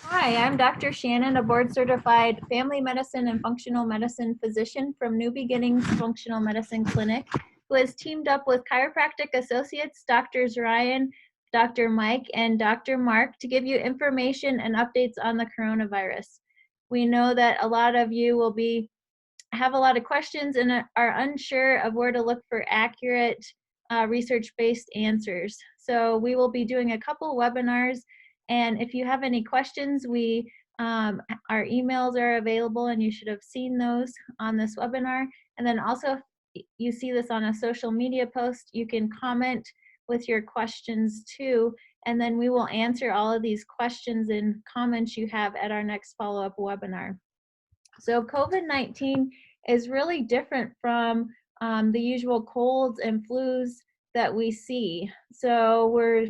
Hi, I'm Dr. Shannon, a board-certified family medicine and functional medicine physician from New Beginnings Functional Medicine Clinic, who has teamed up with Chiropractic Associates, Drs. Ryan, Dr. Mike, and Dr. Mark to give you information and updates on the coronavirus. We know that a lot of you will have a lot of questions and are unsure of where to look for accurate research-based answers. So we will be doing a couple webinars, and if you have any questions, our emails are available, and you should have seen those on this webinar. And then also, if you see this on a social media post, you can comment with your questions too, and then we will answer all of these questions and comments you have at our next follow-up webinar. So COVID-19 is really different from the usual colds and flus that we see. So we're,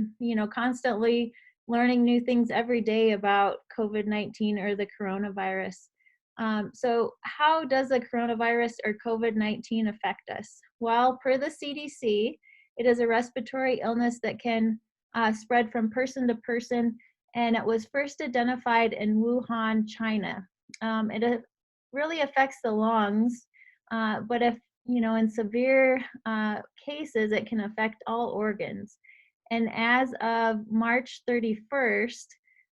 constantly learning new things every day about COVID-19 or the coronavirus. So how does the coronavirus or COVID-19 affect us? Well, per the CDC, it is a respiratory illness that can spread from person to person, and it was first identified in Wuhan, China. It really affects the lungs, but if, in severe cases, it can affect all organs. And as of March 31st,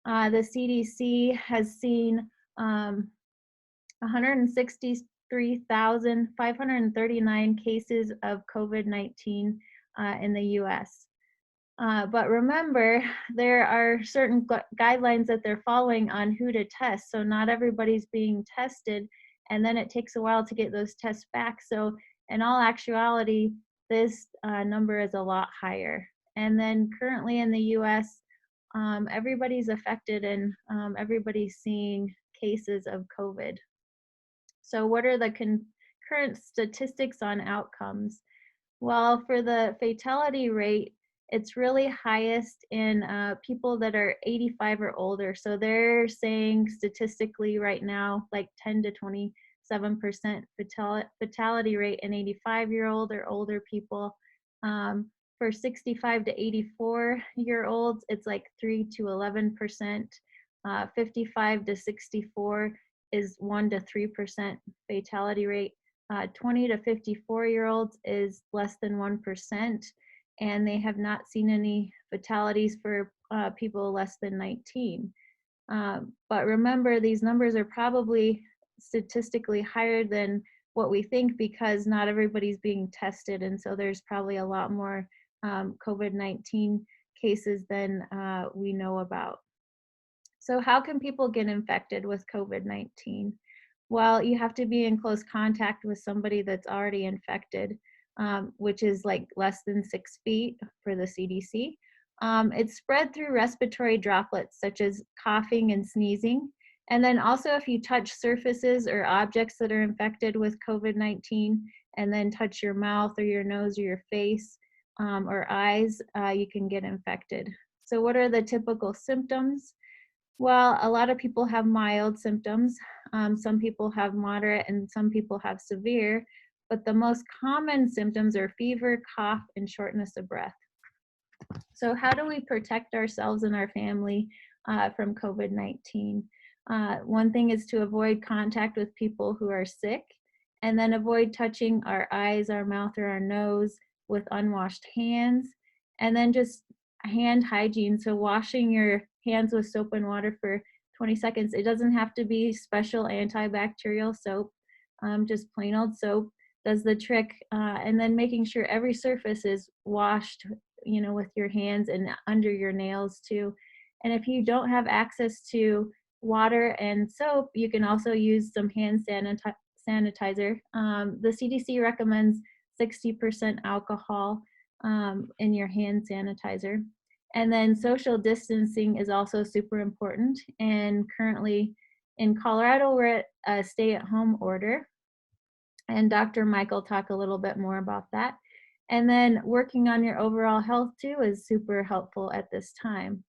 the CDC has seen 163,539 cases of COVID-19 in the US. But remember, there are certain guidelines that they're following on who to test. So not everybody's being tested, and then it takes a while to get those tests back. So in all actuality, this number is a lot higher. And then currently in the US, everybody's affected, and everybody's seeing cases of COVID. So what are the current statistics on outcomes? Well, for the fatality rate, it's really highest in people that are 85 or older. So they're saying statistically right now, like 10 to 27% fatality rate in 85-year-old or older people. For 65 to 84-year-olds, it's like 3 to 11%. 55 to 64 is 1 to 3% fatality rate. 20 to 54-year-olds is less than 1%, and they have not seen any fatalities for people less than 19. But remember, these numbers are probably statistically higher than what we think because not everybody's being tested, and so there's probably a lot more COVID-19 cases than we know about. So how can people get infected with COVID-19? Well, you have to be in close contact with somebody that's already infected, which is like less than 6 feet for the CDC. It's spread through respiratory droplets such as coughing and sneezing. And then also if you touch surfaces or objects that are infected with COVID-19 and then touch your mouth or your nose or your face or eyes, you can get infected. So what are the typical symptoms? Well, a lot of people have mild symptoms. Some people have moderate and some people have severe, but the most common symptoms are fever, cough, and shortness of breath. So how do we protect ourselves and our family from COVID-19? One thing is to avoid contact with people who are sick, and then avoid touching our eyes, our mouth, or our nose with unwashed hands, and then just hand hygiene. So washing your hands with soap and water for 20 seconds. It doesn't have to be special antibacterial soap, just plain old soap does the trick. And then making sure every surface is washed, with your hands and under your nails too. And if you don't have access to water and soap, you can also use some hand sanitizer. The CDC recommends 60% alcohol in your hand sanitizer. And then social distancing is also super important. And currently in Colorado, we're at a stay-at-home order. And Dr. Mike will talk a little bit more about that. And then working on your overall health too is super helpful at this time.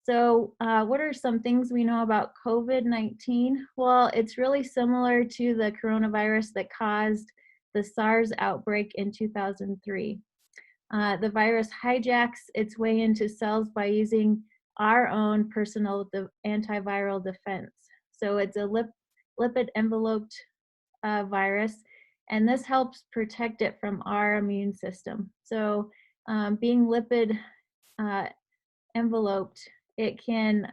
So what are some things we know about COVID-19? Well, it's really similar to the coronavirus that caused the SARS outbreak in 2003. The virus hijacks its way into cells by using our own personal antiviral defense. So it's a lipid enveloped virus, and this helps protect it from our immune system. So being lipid uh, enveloped, it can,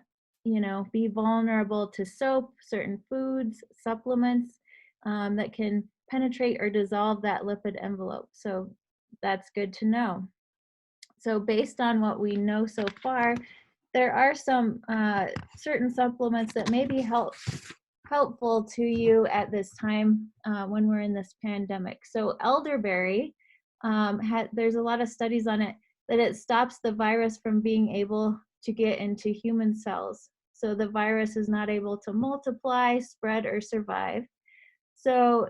be vulnerable to soap, certain foods, supplements that can penetrate or dissolve that lipid envelope. So that's good to know. So based on what we know so far, there are some certain supplements that may be helpful to you at this time when we're in this pandemic. So elderberry, there's a lot of studies on it that it stops the virus from being able to get into human cells. So the virus is not able to multiply, spread, or survive. So,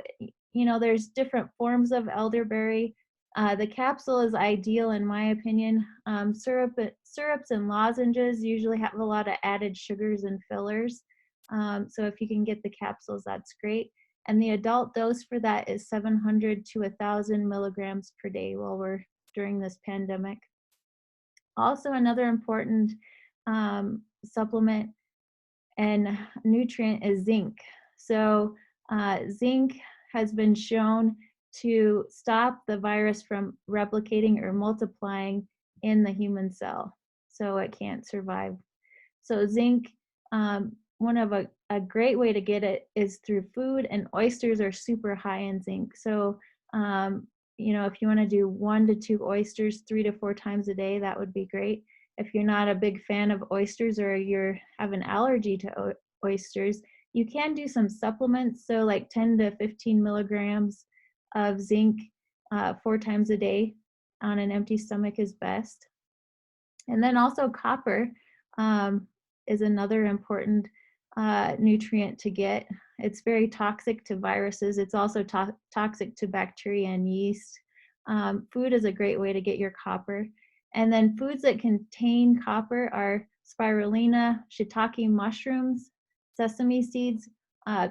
there's different forms of elderberry. The capsule is ideal in my opinion. Syrups and lozenges usually have a lot of added sugars and fillers. So if you can get the capsules, that's great. And the adult dose for that is 700 to 1,000 milligrams per day while we're during this pandemic. Also, another important supplement and nutrient is zinc. So zinc has been shown to stop the virus from replicating or multiplying in the human cell, so it can't survive. So zinc, one of a great way to get it is through food, and oysters are super high in zinc. So, if you want to do 1 to 2 oysters 3 to 4 times a day, that would be great. If you're not a big fan of oysters or you have an allergy to oysters, you can do some supplements. So like 10 to 15 milligrams of zinc 4 times a day on an empty stomach is best. And then also copper is another important nutrient to get. It's very toxic to viruses. It's also toxic to bacteria and yeast. Food is a great way to get your copper. And then foods that contain copper are spirulina, shiitake mushrooms, sesame seeds,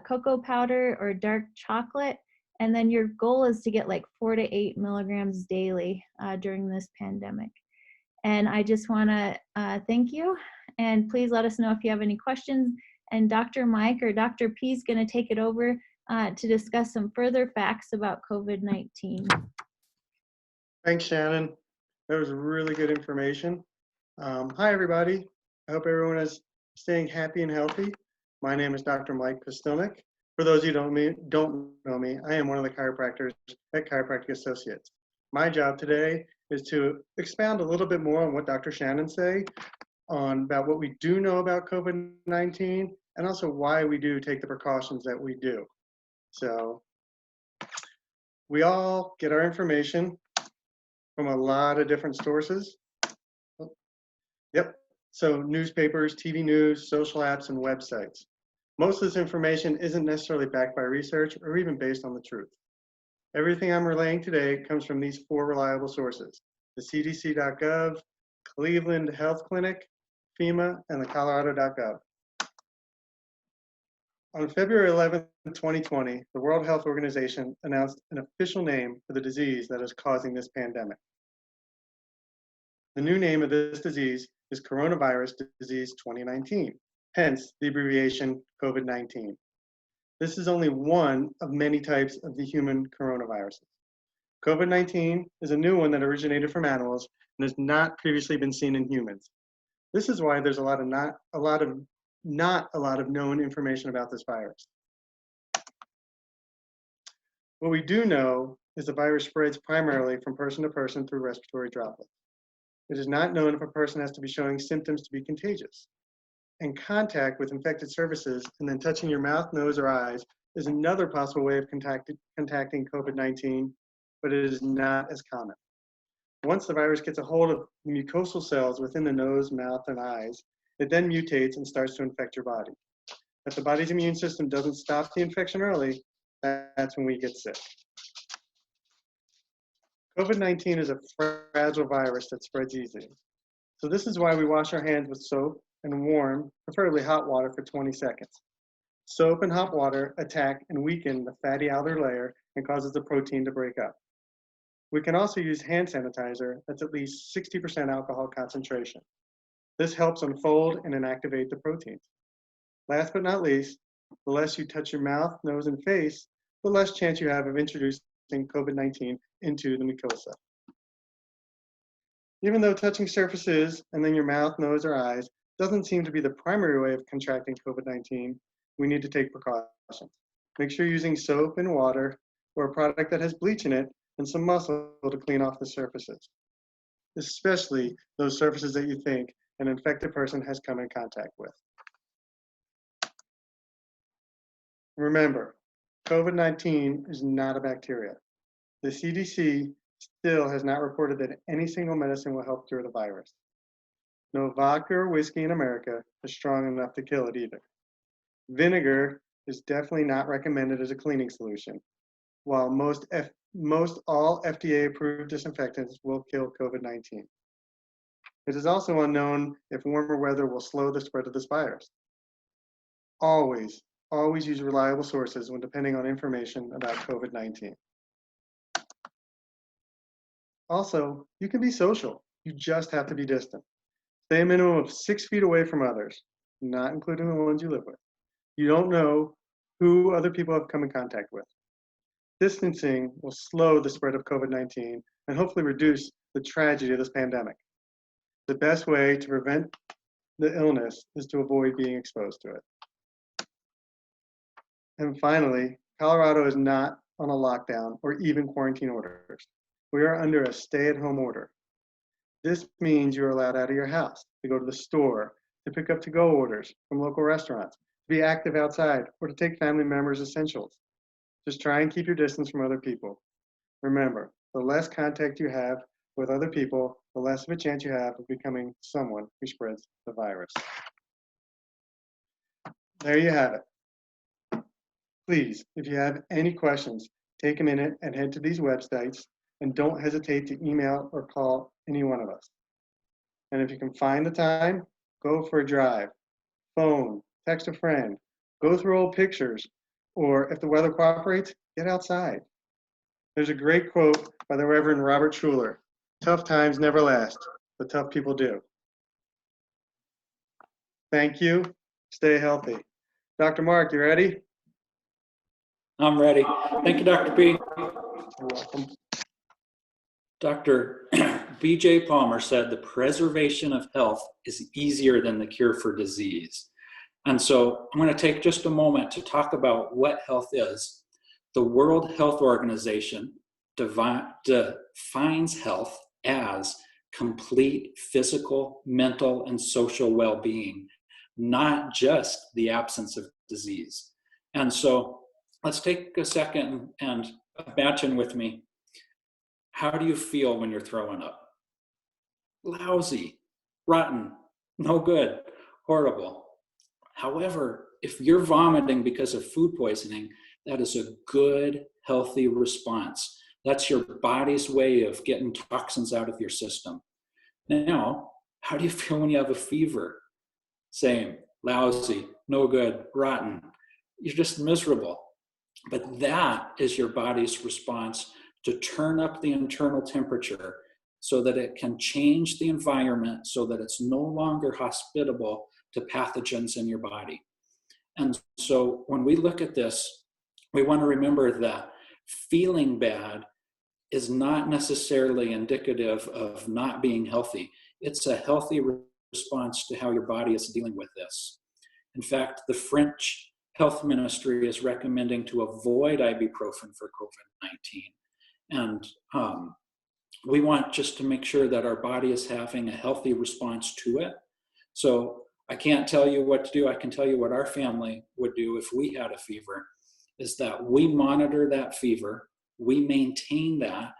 cocoa powder, or dark chocolate. And then your goal is to get like 4 to 8 milligrams daily during this pandemic. And I just want to thank you, and please let us know if you have any questions. And Dr. Mike or Dr. P is going to take it over to discuss some further facts about COVID-19. Thanks, Shannon. That was really good information. Hi, everybody. I hope everyone is staying happy and healthy. My name is Dr. Mike Pustilnik. For those of you who don't know me, I am one of the chiropractors at Chiropractic Associates. My job today is to expound a little bit more on what Dr. Shannon said about what we do know about COVID-19 and also why we do take the precautions that we do. So we all get our information from a lot of different sources. Yep, so newspapers, TV news, social apps, and websites. Most of this information isn't necessarily backed by research or even based on the truth. Everything I'm relaying today comes from these 4 reliable sources: the CDC.gov, Cleveland Health Clinic, FEMA, and the Colorado.gov. On February 11, 2020, the World Health Organization announced an official name for the disease that is causing this pandemic. The new name of this disease is coronavirus disease 2019, hence the abbreviation COVID-19. This is only one of many types of the human coronaviruses. COVID-19 is a new one that originated from animals and has not previously been seen in humans. This is why there's not a lot of known information about this virus. What we do know is the virus spreads primarily from person to person through respiratory droplets. It is not known if a person has to be showing symptoms to be contagious. And contact with infected surfaces and then touching your mouth, nose, or eyes is another possible way of contacting COVID-19, but it is not as common. Once the virus gets a hold of the mucosal cells within the nose, mouth, and eyes, it then mutates and starts to infect your body. If the body's immune system doesn't stop the infection early, that's when we get sick. COVID-19 is a fragile virus that spreads easily. So this is why we wash our hands with soap and warm, preferably hot water, for 20 seconds. Soap and hot water attack and weaken the fatty outer layer and causes the protein to break up. We can also use hand sanitizer that's at least 60% alcohol concentration. This helps unfold and inactivate the proteins. Last but not least, the less you touch your mouth, nose, and face, the less chance you have of introducing COVID-19 into the mucosa. Even though touching surfaces and then your mouth, nose, or eyes doesn't seem to be the primary way of contracting COVID-19, we need to take precautions. Make sure you're using soap and water or a product that has bleach in it and some muscle to clean off the surfaces, especially those surfaces that you think an infected person has come in contact with. Remember, COVID-19 is not a bacteria. The CDC still has not reported that any single medicine will help cure the virus. No vodka or whiskey in America is strong enough to kill it either. Vinegar is definitely not recommended as a cleaning solution, while most all FDA-approved disinfectants will kill COVID-19. It is also unknown if warmer weather will slow the spread of this virus. Always use reliable sources when depending on information about COVID-19. Also, you can be social. You just have to be distant. Stay a minimum of 6 feet away from others, not including the ones you live with. You don't know who other people have come in contact with. Distancing will slow the spread of COVID-19 and hopefully reduce the tragedy of this pandemic. The best way to prevent the illness is to avoid being exposed to it. And finally, Colorado is not on a lockdown or even quarantine orders. We are under a stay-at-home order. This means you're allowed out of your house, to go to the store, to pick up to-go orders from local restaurants, to be active outside, or to take family members' essentials. Just try and keep your distance from other people. Remember, the less contact you have with other people, the less of a chance you have of becoming someone who spreads the virus. There you have it. Please, if you have any questions, take a minute and head to these websites, and don't hesitate to email or call any one of us. And if you can find the time, go for a drive, phone, text a friend, go through old pictures, or if the weather cooperates, get outside. There's a great quote by the Reverend Robert Schuller: "Tough times never last, but tough people do." Thank you. Stay healthy. Dr. Mark, you ready? I'm ready. Thank you, Dr. P. You're welcome. Dr. B.J. Palmer said the preservation of health is easier than the cure for disease. And so I'm going to take just a moment to talk about what health is. The World Health Organization defines health as complete physical, mental, and social well-being, not just the absence of disease. And so let's take a second and imagine with me, how do you feel when you're throwing up? Lousy, rotten, no good, horrible. However, if you're vomiting because of food poisoning, that is a good, healthy response. That's your body's way of getting toxins out of your system. Now, how do you feel when you have a fever? Same, lousy, no good, rotten. You're just miserable. But that is your body's response to turn up the internal temperature so that it can change the environment so that it's no longer hospitable to pathogens in your body. And so when we look at this, we want to remember that feeling bad is not necessarily indicative of not being healthy. It's a healthy response to how your body is dealing with this. In fact, the French health ministry is recommending to avoid ibuprofen for COVID-19. And we want just to make sure that our body is having a healthy response to it. So I can't tell you what to do. I can tell you what our family would do if we had a fever, is that we monitor that fever, we maintain that,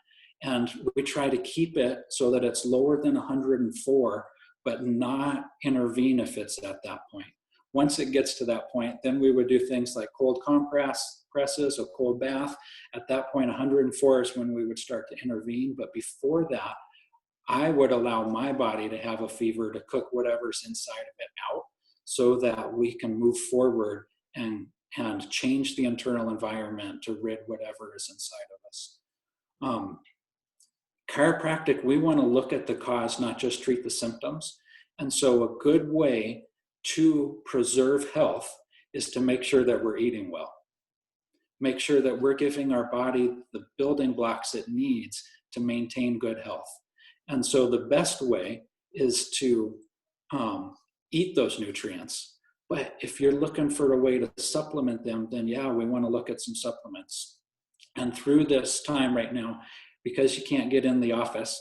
and we try to keep it so that it's lower than 104, but not intervene if it's at that point. Once it gets to that point, then we would do things like cold compresses, a cold bath. At that point, 104 is when we would start to intervene. But before that, I would allow my body to have a fever to cook whatever's inside of it out so that we can move forward and change the internal environment to rid whatever is inside of us. Chiropractic, we want to look at the cause, not just treat the symptoms. And so a good way to preserve health is to make sure that we're eating well. Make sure that we're giving our body the building blocks it needs to maintain good health. And so the best way is to eat those nutrients. But if you're looking for a way to supplement them, then yeah, we want to look at some supplements. And through this time right now, because you can't get in the office,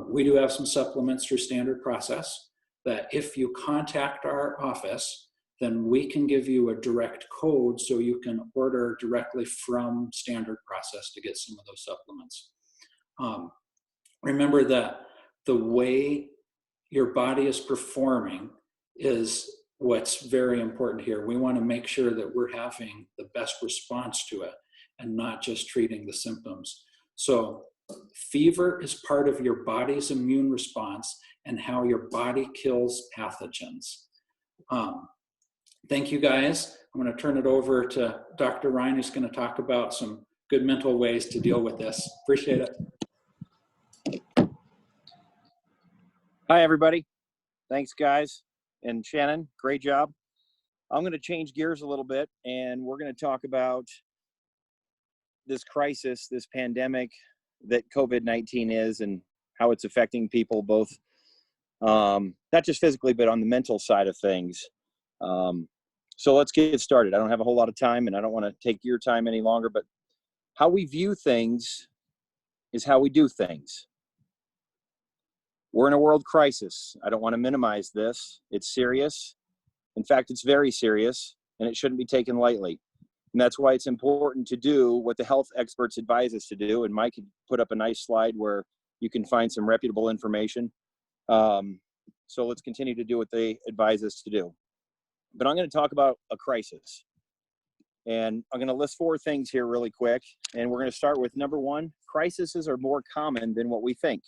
we do have some supplements through standard process that if you contact our office, then we can give you a direct code so you can order directly from standard process to get some of those supplements. Remember that the way your body is performing is what's very important here. We want to make sure that we're having the best response to it and not just treating the symptoms. So fever is part of your body's immune response and how your body kills pathogens. Thank you, guys. I'm going to turn it over to Dr. Ryan, who's going to talk about some good mental ways to deal with this. Appreciate it. Hi, everybody. Thanks, guys. And Shannon, great job. I'm going to change gears a little bit, and we're going to talk about this crisis, this pandemic that COVID-19 is, and how it's affecting people both, not just physically, but on the mental side of things. So let's get started. I don't have a whole lot of time, and I don't want to take your time any longer, but how we view things is how we do things. We're in a world crisis. I don't want to minimize this. It's serious. In fact, it's very serious, and it shouldn't be taken lightly. And that's why it's important to do what the health experts advise us to do. And Mike put up a nice slide where you can find some reputable information. So let's continue to do what they advise us to do. But I'm going to talk about a crisis. And I'm going to list 4 things here really quick. And we're going to start with number 1, crises are more common than what we think.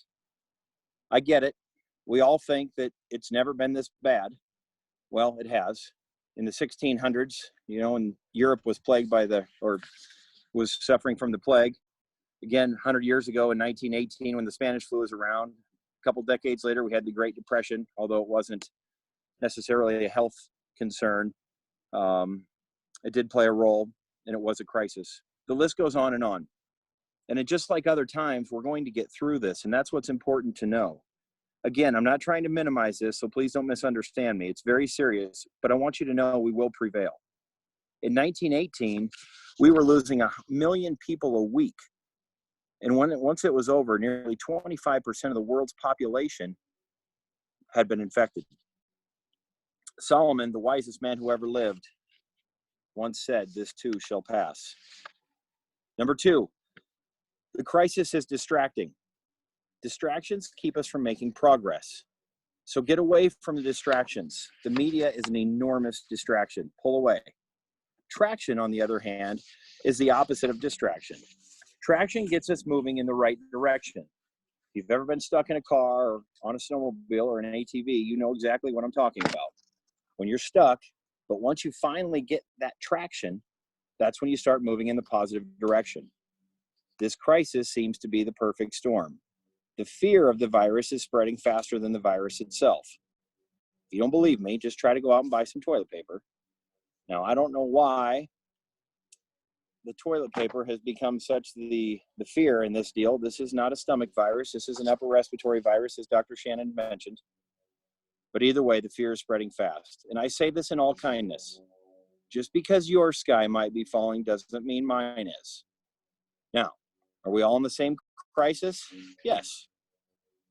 I get it. We all think that it's never been this bad. Well, it has. In the 1600s, and Europe was plagued by was suffering from the plague. Again, 100 years ago in 1918, when the Spanish flu was around, a couple decades later, we had the Great Depression, although it wasn't necessarily a health concern. It did play a role, and it was a crisis. The list goes on. And it, just like other times, we're going to get through this, and that's what's important to know. Again, I'm not trying to minimize this, so please don't misunderstand me. It's very serious, but I want you to know we will prevail. In 1918, we were losing 1 million people a week. And once it was over, nearly 25% of the world's population had been infected. Solomon, the wisest man who ever lived, once said, "This too shall pass." Number 2, the crisis is distracting. Distractions keep us from making progress. So get away from the distractions. The media is an enormous distraction. Pull away. Traction, on the other hand, is the opposite of distraction. Traction gets us moving in the right direction. If you've ever been stuck in a car or on a snowmobile or an ATV, you know exactly what I'm talking about. When you're stuck, but once you finally get that traction, that's when you start moving in the positive direction. This crisis seems to be the perfect storm. The fear of the virus is spreading faster than the virus itself. If you don't believe me, just try to go out and buy some toilet paper. Now, I don't know why the toilet paper has become such the fear in this deal. This is not a stomach virus. This is an upper respiratory virus, as Dr. Shannon mentioned. But either way, the fear is spreading fast. And I say this in all kindness. Just because your sky might be falling doesn't mean mine is. Now, are we all in the same crisis? Yes.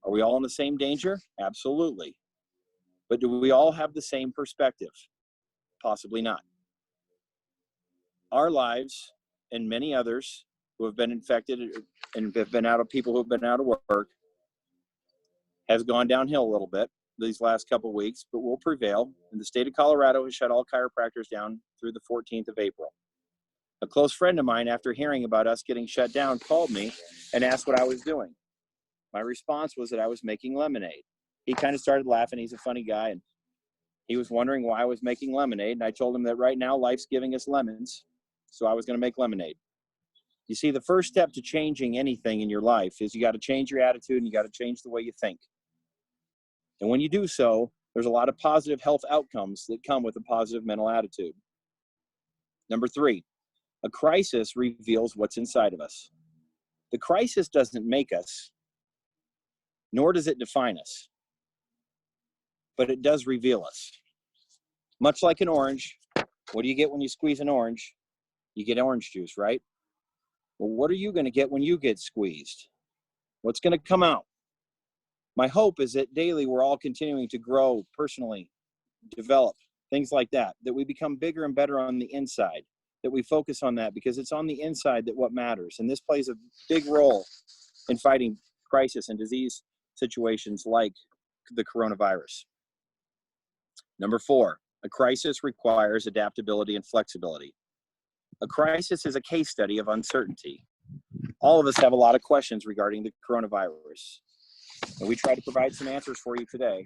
Are we all in the same danger? Absolutely. But do we all have the same perspective? Possibly not. Our lives and many others who have been infected and have been people who have been out of work has gone downhill a little bit these last couple of weeks, but we'll prevail. And the state of Colorado has shut all chiropractors down through the 14th of April. A close friend of mine, after hearing about us getting shut down, called me and asked what I was doing. My response was that I was making lemonade. He kind of started laughing. He's a funny guy, and he was wondering why I was making lemonade. And I told him that right now life's giving us lemons, so I was going to make lemonade. You see, the first step to changing anything in your life is you got to change your attitude and you got to change the way you think. And when you do so, There's a lot of positive health outcomes that come with a positive mental attitude. Number 3, a crisis reveals what's inside of us. The crisis doesn't make us, nor does it define us, but it does reveal us. Much like an orange, what do you get when you squeeze an orange? You get orange juice, right? Well, what are you going to get when you get squeezed? What's going to come out? My hope is that daily we're all continuing to grow personally, develop, things like that, that we become bigger and better on the inside, that we focus on that, because it's on the inside that what matters. And this plays a big role in fighting crisis and disease situations like the coronavirus. Number 4, a crisis requires adaptability and flexibility. A crisis is a case study of uncertainty. All of us have a lot of questions regarding the coronavirus, and we try to provide some answers for you today,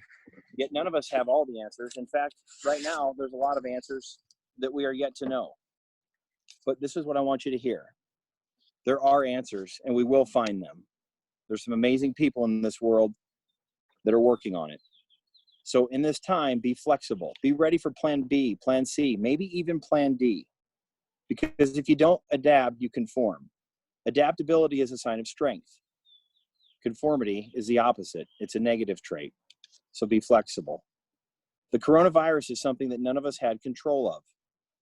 yet none of us have all the answers. In fact, right now, there's a lot of answers that we are yet to know. But this is what I want you to hear. There are answers, and we will find them. There's some amazing people in this world that are working on it. So in this time, be flexible. Be ready for plan B, plan C, maybe even plan D. Because if you don't adapt, you conform. Adaptability is a sign of strength. Conformity is the opposite. It's a negative trait. So be flexible. The coronavirus is something that none of us had control of.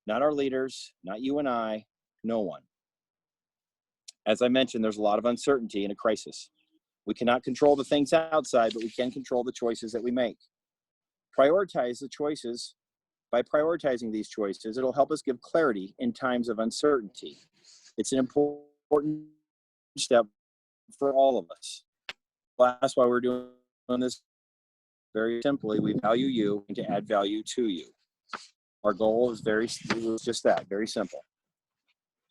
Not our leaders, not you and I, no one. As I mentioned, there's a lot of uncertainty in a crisis. We cannot control the things outside, but we can control the choices that we make. Prioritize the choices. By prioritizing these choices, it'll help us give clarity in times of uncertainty. It's an important step for all of us. That's why we're doing this very simply. We value you and to add value to you. Our goal is just that, very simple.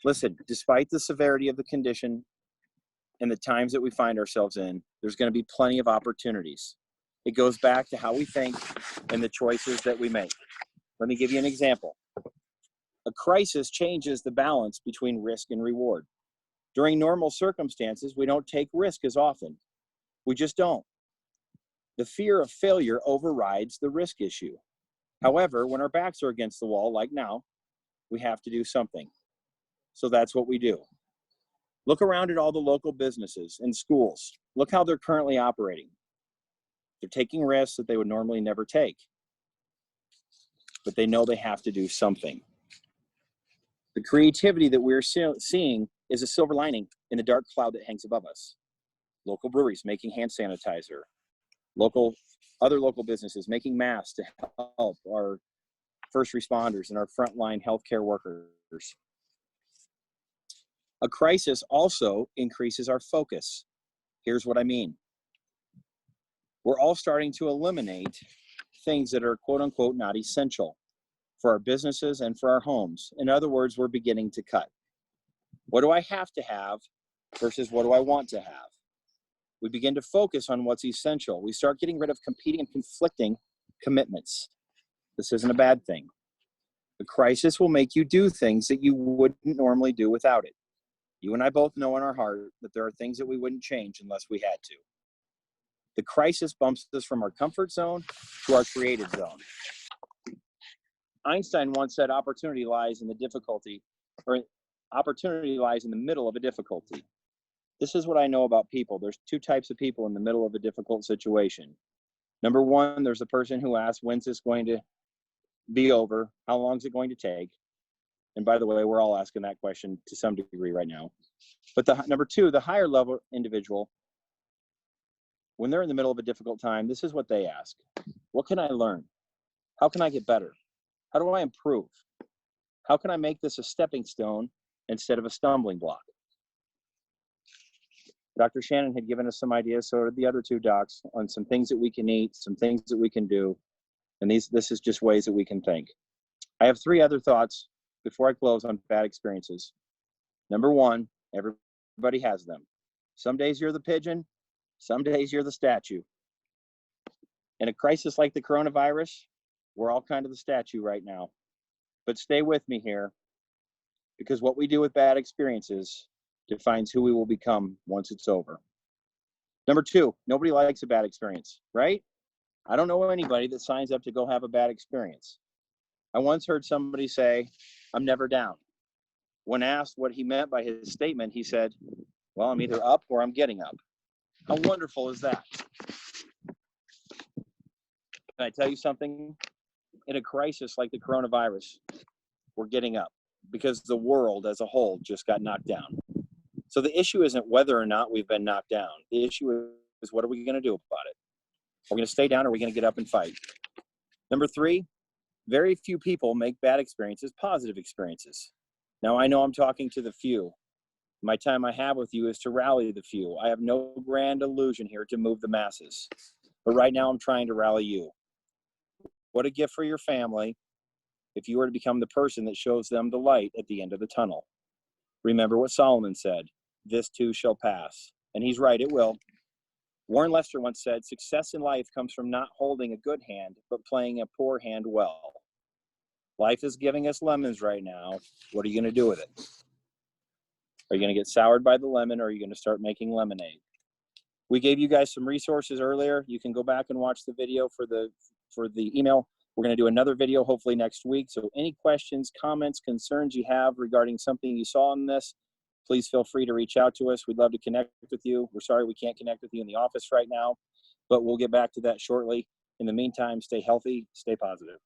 Listen, despite the severity of the condition and the times that we find ourselves in, there's going to be plenty of opportunities. It goes back to how we think and the choices that we make. Let me give you an example. A crisis changes the balance between risk and reward. During normal circumstances, we don't take risk as often. We just don't. The fear of failure overrides the risk issue. However, when our backs are against the wall, like now, we have to do something. So that's what we do. Look around at all the local businesses and schools. Look how they're currently operating. They're taking risks that they would normally never take, but they know they have to do something. The creativity that we're seeing is a silver lining in the dark cloud that hangs above us. Local breweries making hand sanitizer, other local businesses making masks to help our first responders and our frontline healthcare workers. A crisis also increases our focus. Here's what I mean. We're all starting to eliminate things that are quote unquote not essential for our businesses and for our homes. In other words, we're beginning to cut. What do I have to have versus what do I want to have? We begin to focus on what's essential. We start getting rid of competing and conflicting commitments. This isn't a bad thing. The crisis will make you do things that you wouldn't normally do without it. You and I both know in our heart that there are things that we wouldn't change unless we had to. The crisis bumps us from our comfort zone to our creative zone. Einstein once said opportunity lies in the middle of a difficulty. This is what I know about people. There's two types of people in the middle of a difficult situation. Number one, there's a person who asks, when's this going to be over? How long is it going to take? And by the way, we're all asking that question to some degree right now. But number two, the higher level individual, when they're in the middle of a difficult time, this is what they ask. What can I learn? How can I get better? How do I improve? How can I make this a stepping stone instead of a stumbling block? Dr. Shannon had given us some ideas, so did the other two docs, on some things that we can eat, some things that we can do. And this is just ways that we can think. I have 3 other thoughts before I close on bad experiences. Number one, everybody has them. Some days you're the pigeon, some days you're the statue. In a crisis like the coronavirus, we're all kind of the statue right now. But stay with me here, because what we do with bad experiences defines who we will become once it's over. Number 2, nobody likes a bad experience, right? I don't know anybody that signs up to go have a bad experience. I once heard somebody say, I'm never down. When asked what he meant by his statement, he said, well, I'm either up or I'm getting up. How wonderful is that? Can I tell you something? In a crisis like the coronavirus, we're getting up because the world as a whole just got knocked down. So the issue isn't whether or not we've been knocked down. The issue is what are we going to do about it? Are we going to stay down or are we going to get up and fight? Number 3, very few people make bad experiences positive experiences. Now, I know I'm talking to the few. My time I have with you is to rally the few. I have no grand illusion here to move the masses. But right now, I'm trying to rally you. What a gift for your family if you were to become the person that shows them the light at the end of the tunnel. Remember what Solomon said, this too shall pass. And he's right, it will. Warren Lester once said, success in life comes from not holding a good hand, but playing a poor hand well. Life is giving us lemons right now. What are you going to do with it? Are you going to get soured by the lemon, or are you going to start making lemonade? We gave you guys some resources earlier. You can go back and watch the video for the email. We're going to do another video hopefully next week. So any questions, comments, concerns you have regarding something you saw in this, please feel free to reach out to us. We'd love to connect with you. We're sorry we can't connect with you in the office right now, but we'll get back to that shortly. In the meantime, stay healthy, stay positive.